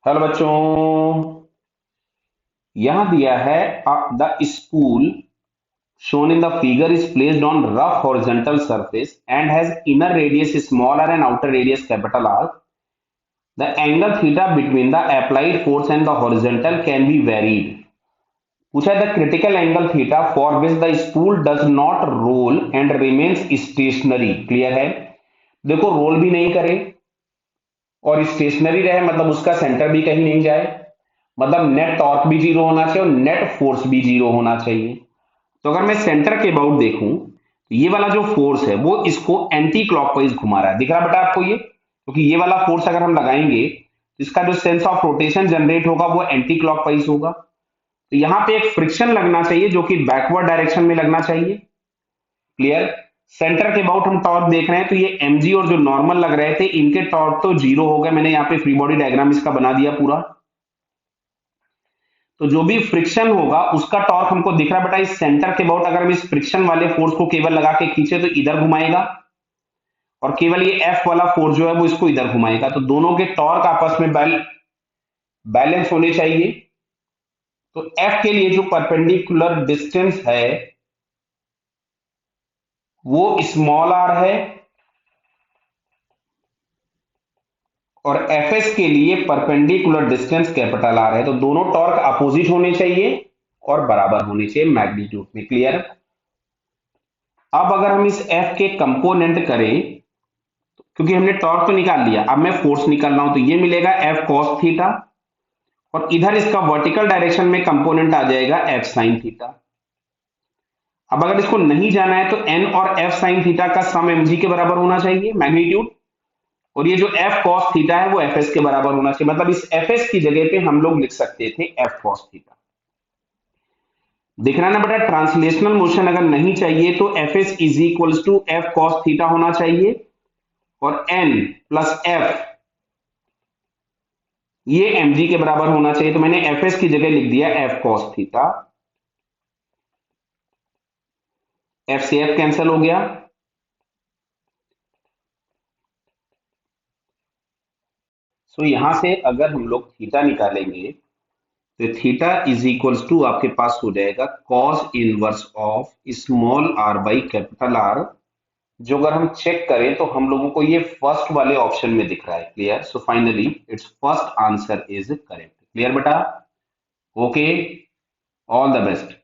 Hello बच्चों। यहां दिया है the spool shown in the figure is placed on rough horizontal surface and has inner radius smaller and outer radius capital R. The angle theta between the applied force and the horizontal can be varied. पूछा है the critical angle theta for which the spool does not roll and remains stationary. Clear है। देखो, role भी नहीं करे और stationery रहे, मतलब उसका सेंटर भी कहीं नहीं जाए, मतलब नेट टॉर्क भी जीरो होना चाहिए और नेट फोर्स भी जीरो होना चाहिए। तो अगर मैं सेंटर के अबाउट देखूं तो ये वाला जो फोर्स है वो इसको एंटी क्लॉकवाइज घुमा रहा है। दिख रहा बेटा आपको ये? क्योंकि ये वाला फोर्स अगर हम लगाएंगे तो इसका जो सेंस ऑफ रोटेशन जनरेट होगा वो एंटी क्लॉकवाइज होगा। तो यहां पे एक फ्रिक्शन लगना चाहिए जो कि बैकवर्ड डायरेक्शन में लगना चाहिए। क्लियर। सेंटर के अबाउट हम टॉर्क देख रहे हैं तो ये mg और जो नॉर्मल लग रहे थे इनके टॉर्क तो जीरो हो गए। मैंने यहाँ पे फ्री बॉडी डायग्राम इसका बना दिया पूरा। तो जो भी फ्रिक्शन होगा उसका टॉर्क हमको दिख रहा है बेटा इस सेंटर के अबाउट। अगर हम इस फ्रिक्शन वाले फोर्स को केवल लगा के खींचे तो इधर घुमाएगा और केवल ये F वाला फोर्स जो है वो इसको इधर घुमाएगा। तो दोनों के टॉर्क आपस में बैलेंस होने चाहिए। तो F के लिए जो परपेंडिकुलर डिस्टेंस है वो स्मॉल r है और Fs के लिए परपेंडिकुलर डिस्टेंस कैपिटल R है। तो दोनों टॉर्क अपोजिट होने चाहिए और बराबर होने चाहिए मैग्नीट्यूड में। क्लियर। अब अगर हम इस F के कंपोनेंट करें, क्योंकि हमने टॉर्क तो निकाल लिया, अब मैं फोर्स निकाल रहा हूं तो ये मिलेगा F cos थीटा और इधर इसका वर्टिकल डायरेक्शन में कंपोनेंट आ जाएगा F sin थीटा। अब अगर इसको नहीं जाना है तो N और F sin थीटा का सम mg के बराबर होना चाहिए मैग्नीट्यूड, और ये जो F cos थीटा है वो Fs के बराबर होना चाहिए। मतलब इस Fs की जगह पे हम लोग लिख सकते थे F cos थीटा। दिख रहा है ना बेटा, ट्रांसलेशनल मोशन अगर नहीं चाहिए तो Fs is equals to F cos theta होना चाहिए और N प्लस F ये mg के बराबर होना चाहिए। तो मैंने Fs की जगह लिख दिया F cos थीटा। F से F कैंसिल हो गया, सो यहां से अगर हम लोग थीटा निकालेंगे तो थीटा इज इक्वल्स टू आपके पास हो जाएगा cos inverse of small r by capital R। जो अगर हम चेक करें तो हम लोगों को ये फर्स्ट वाले ऑप्शन में दिख रहा है। Clear. So finally it's first answer is correct. Clear बेटा? Okay, all the best.